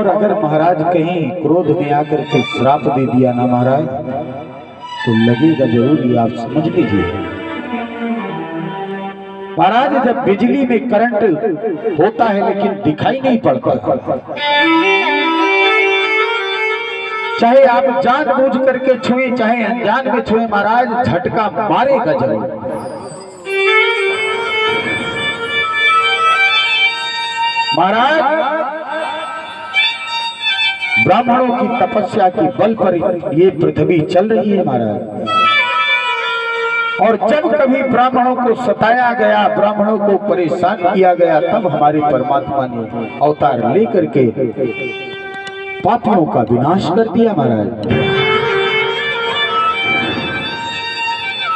और अगर महाराज कहीं क्रोध में आकर के श्राप दे दिया ना महाराज, तो लगेगा जरूर, ये आप समझ लीजिए। महाराज जब बिजली में करंट होता है लेकिन दिखाई नहीं पड़ता, चाहे आप जानबूझ करके छुए चाहे अनजान में छुए, महाराज झटका मारेगा जरूर। महाराज ब्राह्मणों की तपस्या के बल पर ये पृथ्वी चल रही है महाराज। और जब कभी ब्राह्मणों को सताया गया, ब्राह्मणों को परेशान किया गया, तब हमारे परमात्मा ने अवतार लेकर के पापियों का विनाश कर दिया महाराज।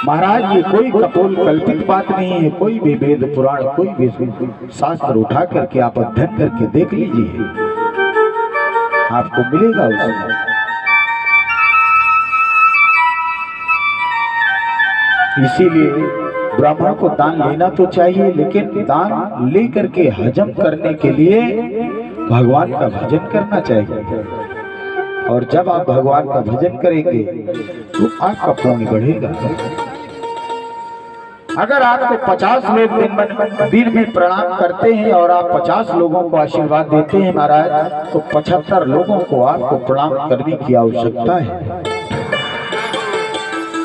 महाराज ये कोई कपोल कल्पित बात नहीं है, कोई भी वेद पुराण कोई भी शास्त्र उठा करके आप अध्ययन करके देख लीजिए, आपको मिलेगा उसमें। इसीलिए ब्राह्मण को दान लेना तो चाहिए, लेकिन दान लेकर के हजम करने के लिए भगवान का भजन करना चाहिए। और जब आप भगवान का भजन करेंगे तो आपका पुण्य बढ़ेगा। अगर आपको 50 लोग दिन में प्रणाम करते हैं और आप 50 लोगों को आशीर्वाद देते हैं महाराज, तो 75 लोगों को आपको प्रणाम करने की आवश्यकता है।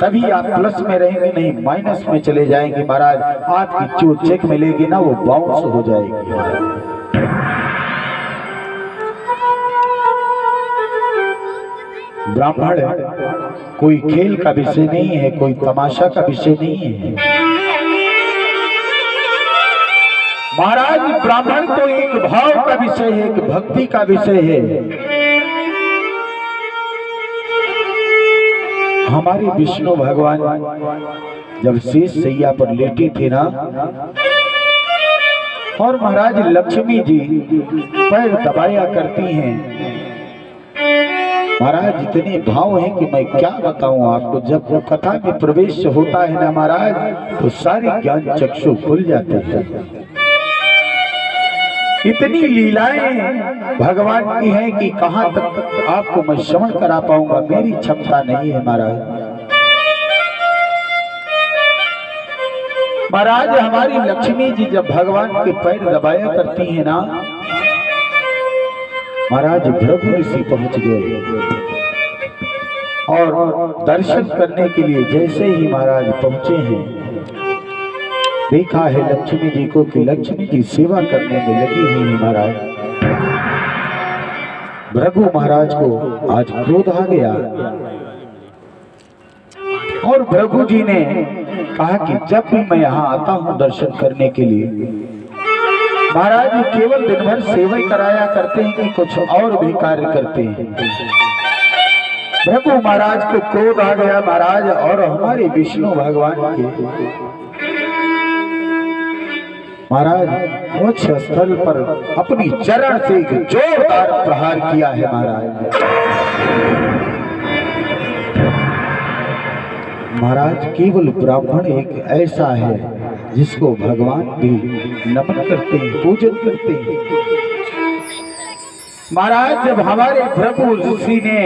तभी आप प्लस में रहेंगे, नहीं माइनस में चले जाएंगे महाराज। आपकी जो चेक मिलेगी ना वो बाउंस हो जाएगी। ब्राह्मण कोई खेल का विषय नहीं है, कोई तमाशा का विषय नहीं है महाराज। ब्राह्मण तो एक भाव का विषय है, एक भक्ति का विषय है। हमारे विष्णु भगवान जब शेष सैया पर लेटे थे ना, और महाराज लक्ष्मी जी पैर दबाया करती हैं महाराज, इतने भाव हैं कि मैं क्या बताऊं आपको। जब वो कथा में प्रवेश होता है ना महाराज, तो सारे ज्ञान चक्षु खुल जाते हैं। इतनी लीलाएं भगवान की हैं कि कहां तक आपको मैं श्रवण करा पाऊंगा, मेरी क्षमता नहीं है महाराज। महाराज हमारी लक्ष्मी जी जब भगवान के पैर दबाया करती हैं ना महाराज, भृगु ऋषि पहुंच गए और दर्शन करने के लिए जैसे ही महाराज पहुंचे हैं, देखा है लक्ष्मी जी को कि लक्ष्मी जी सेवा करने में लगी हुई है महाराज। भृगु महाराज को आज क्रोध आ गया और भृगु जी ने कहा कि जब भी मैं यहाँ आता हूँ दर्शन करने के लिए, महाराज केवल दिन भर सेवा कराया करते हैं कि कुछ और भी कार्य करते हैं। भृगु महाराज को क्रोध आ गया महाराज, और हमारे विष्णु भगवान के महाराज मोक्ष स्थल पर अपनी चरण से एक जोरदार प्रहार किया है महाराज। महाराज केवल ब्राह्मण एक ऐसा है जिसको भगवान भी नमन करते हैं, पूजन करते हैं। महाराज जब हमारे भृगु ऋषि ने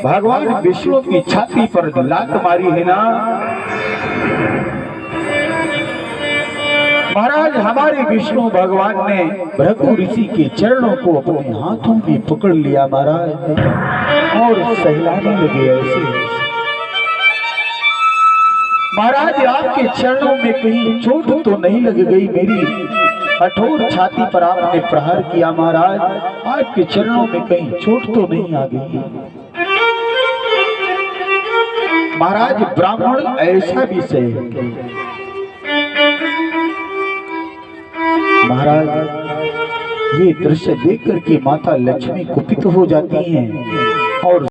भगवान विष्णु की छाती पर लात मारी है ना महाराज, हमारे विष्णु भगवान ने भृगु ऋषि के चरणों को अपने हाथों में पकड़ लिया महाराज, और सहलाने लगे ऐसे। महाराज आपके चरणों में कहीं चोट तो नहीं लग गई? मेरी कठोर छाती पर आपने प्रहार किया महाराज, आपके चरणों में कहीं चोट तो नहीं आ गई? महाराज ब्राह्मण ऐसा विषय है महाराज। ये दृश्य देख करके माता लक्ष्मी कुपित हो जाती हैं और